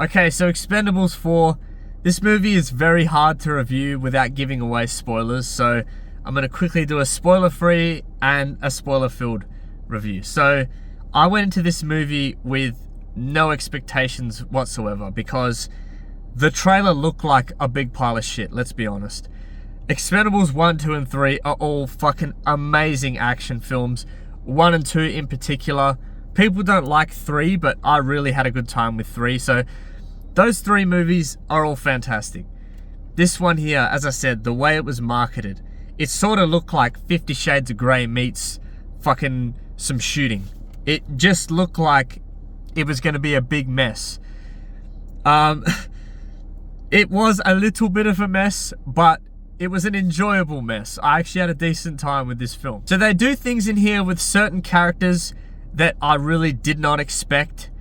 Okay, so Expendables 4. This movie is very hard to review without giving away spoilers, so I'm going to quickly do a spoiler-free and a spoiler-filled review. So, I went into this movie with no expectations whatsoever because the trailer looked like a big pile of shit, let's be honest. Expendables 1, 2, and 3 are all fucking amazing action films. 1 and 2 in particular. People don't like 3, but I really had a good time with 3, so those 3 movies are all fantastic. This one here, as I said, the way it was marketed, it sort of looked like 50 Shades of Grey meets fucking some shooting. It just looked like it was going to be a big mess. It was a little bit of a mess, but it was an enjoyable mess. I actually had a decent time with this film. So they do things in here with certain characters that I really did not expect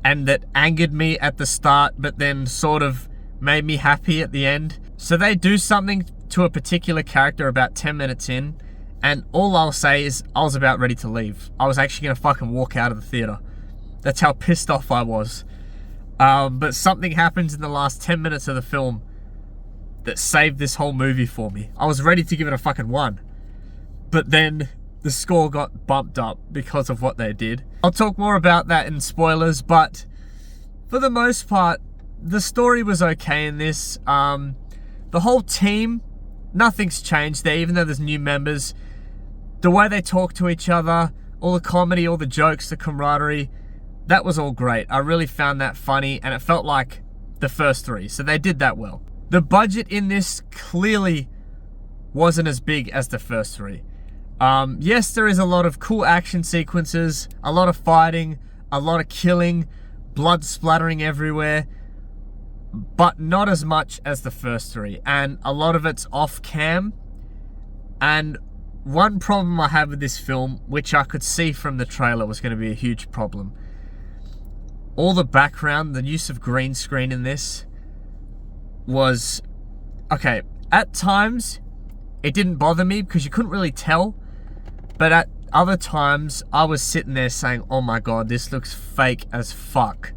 and that angered me at the start, but then sort of made me happy at the end. So they do something to a particular character about 10 minutes in, and all I'll say is I was about ready to leave. I was actually gonna fucking walk out of the theater. That's how pissed off I was. But something happens in the last 10 minutes of the film that saved this whole movie for me. I was ready to give it a fucking 1. But then the score got bumped up because of what they did. I'll talk more about that in spoilers, but for the most part, the story was okay in this. The whole team, nothing's changed there, even though there's new members. The way they talk to each other, all the comedy, all the jokes, the camaraderie, that was all great. I really found that funny, and it felt like the first 3, so they did that well. The budget in this clearly wasn't as big as the first 3. Yes, there is a lot of cool action sequences, a lot of fighting, a lot of killing, blood splattering everywhere, but not as much as the first 3, and a lot of it's off cam. And one problem I had with this film, which I could see from the trailer was going to be a huge problem, all the background, the use of green screen in this was, okay, at times it didn't bother me because you couldn't really tell, but at other times I was sitting there saying, oh my god, this looks fake as fuck.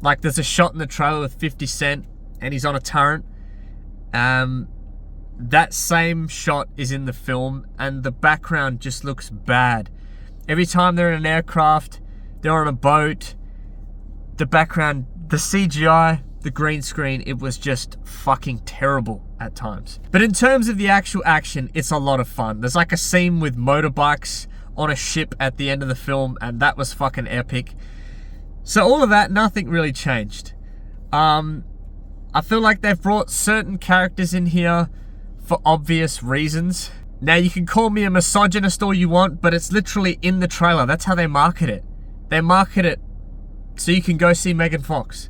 Like there's a shot in the trailer with 50 Cent and he's on a turret. That same shot is in the film and the background just looks bad. Every time they're in an aircraft, they're on a boat, the background, the CGI, the green screen, it was just fucking terrible at times. But in terms of the actual action, it's a lot of fun. There's like a scene with motorbikes on a ship at the end of the film, and that was fucking epic. So all of that, nothing really changed. I feel like they've brought certain characters in here for obvious reasons. Now you can call me a misogynist all you want, but it's literally in the trailer. That's how they market it. They market it so you can go see Megan Fox.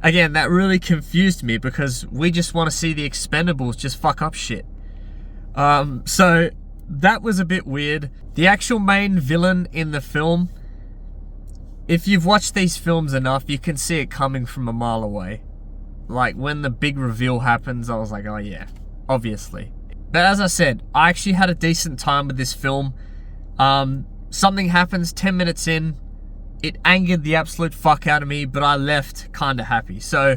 Again, that really confused me because we just want to see the Expendables just fuck up shit. So that was a bit weird. The actual main villain in the film, if you've watched these films enough, you can see it coming from a mile away. Like when the big reveal happens, I was like, oh yeah, obviously. But as I said, I actually had a decent time with this film. Something happens 10 minutes in, it angered the absolute fuck out of me, but I left kind of happy. So,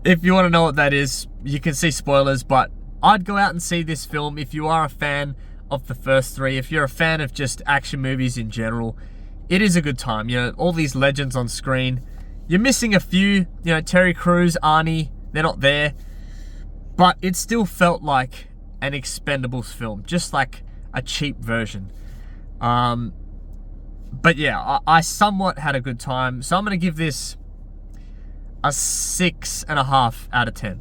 if you want to know what that is, you can see spoilers, but I'd go out and see this film if you are a fan of the first 3. If you're a fan of just action movies in general, it is a good time. You know, all these legends on screen. You're missing a few, you know, Terry Crews, Arnie, they're not there. But it still felt like an Expendables film, just like a cheap version. But yeah, I somewhat had a good time. So I'm going to give this a 6.5 out of 10.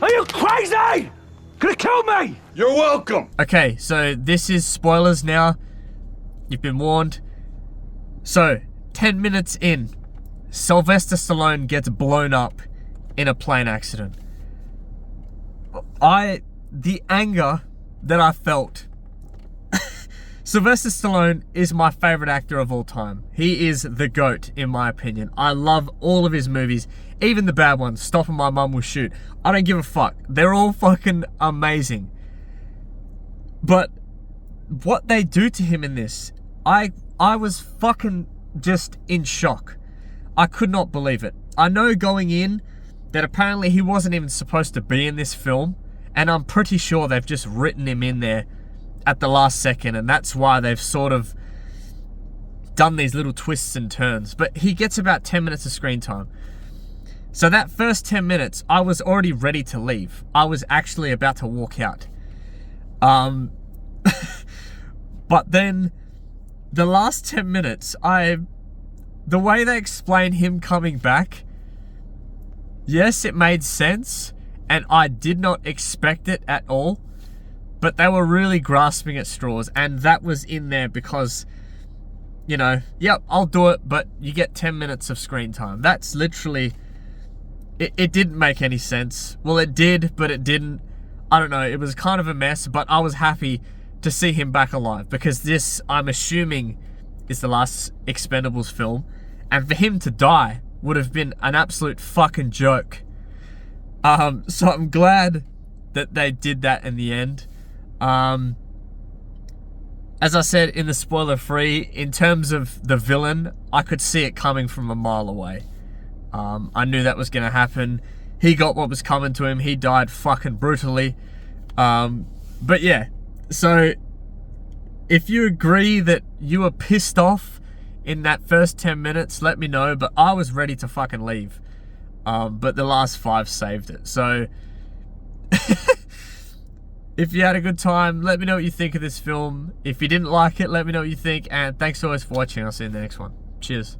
Are you crazy? Gonna kill me? You're welcome. Okay, so this is spoilers now. You've been warned. So, 10 minutes in, Sylvester Stallone gets blown up in a plane accident. The anger that I felt. Sylvester Stallone is my favorite actor of all time. He is the GOAT, in my opinion. I love all of his movies, even the bad ones. Stop and My Mum Will Shoot. I don't give a fuck. They're all fucking amazing. But what they do to him in this, I was fucking just in shock. I could not believe it. I know going in that apparently he wasn't even supposed to be in this film, and I'm pretty sure they've just written him in there at the last second, and that's why they've sort of done these little twists and turns. But he gets about 10 minutes of screen time. So that first 10 minutes, I was already ready to leave. I was actually about to walk out. But then the last 10 minutes, the way they explain him coming back, yes, it made sense, and I did not expect it at all, but they were really grasping at straws, and that was in there because, you know, yep, I'll do it, but you get 10 minutes of screen time. That's literally, it didn't make any sense. Well, it did, but it didn't. I don't know, it was kind of a mess, but I was happy to see him back alive, because this, I'm assuming, is the last Expendables film, and for him to die would have been an absolute fucking joke. So I'm glad that they did that in the end. As I said in the spoiler free, in terms of the villain, I could see it coming from a mile away. I knew that was going to happen. He got what was coming to him. He died fucking brutally. But yeah, so if you agree that you were pissed off in that first 10 minutes, let me know. But I was ready to fucking leave. But the last 5 saved it. So if you had a good time, let me know what you think of this film. If you didn't like it, let me know what you think. And thanks always for watching. I'll see you in the next one. Cheers.